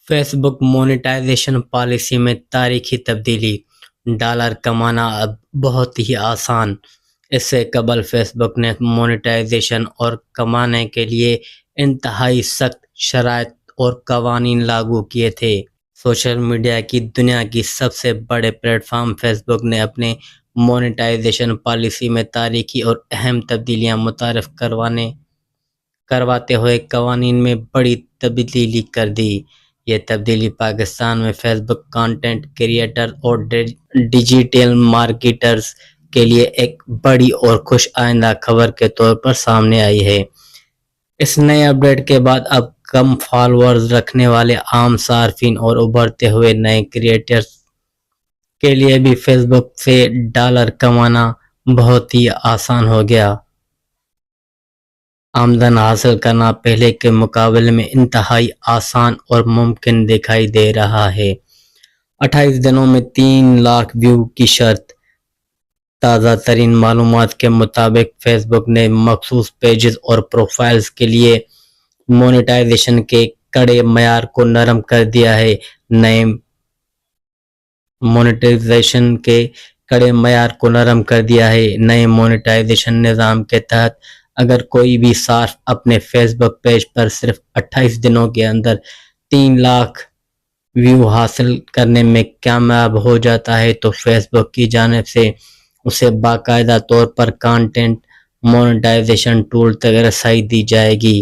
Face بک monetisation policy میں تاریخی تبدیلی، ڈالر کمانا اب بہت ہی آسان۔ اس سے قبل فیس بک نے مونیٹائزیشن اور کمانے کے لیے انتہائی سخت شرائط اور قوانین لاگو کیے تھے۔ سوشل میڈیا کی دنیا کی سب سے بڑے پلیٹ فارم فیس بک نے اپنے مونیٹائزیشن پالیسی میں تاریخی اور اہم تبدیلیاں متعارف کرواتے ہوئے قوانین میں بڑی تبدیلی کر دی۔ یہ تبدیلی پاکستان میں فیس بک کانٹینٹ کریئٹر اور ڈیجیٹل مارکیٹرز کے لیے ایک بڑی اور خوش آئندہ خبر کے طور پر سامنے آئی ہے۔ اس نئے اپڈیٹ کے بعد اب کم فالوورز رکھنے والے عام صارفین اور ابھرتے ہوئے نئے کریئٹرز کے لیے بھی فیس بک سے ڈالر کمانا بہت ہی آسان ہو گیا۔ آمدن حاصل کرنا پہلے کے مقابلے میں انتہائی آسان اور ممکن دکھائی دے رہا ہے۔ 28 دنوں میں 3 لاکھ ویو کی شرط۔ تازہ ترین معلومات کے مطابق فیس بک نے مخصوص پیجز اور پروفائلز کے لیے مونیٹائزیشن کے کڑے معیار کو نرم کر دیا ہے۔ نئے مونیٹائزیشن نظام کے تحت اگر کوئی بھی صارف اپنے فیس بک پیج پر صرف 28 دنوں کے اندر 3 لاکھ ویو حاصل کرنے میں کامیاب ہو جاتا ہے تو فیس بک کی جانب سے اسے باقاعدہ طور پر کانٹینٹ مونیٹائزیشن ٹول تک رسائی دی جائے گی۔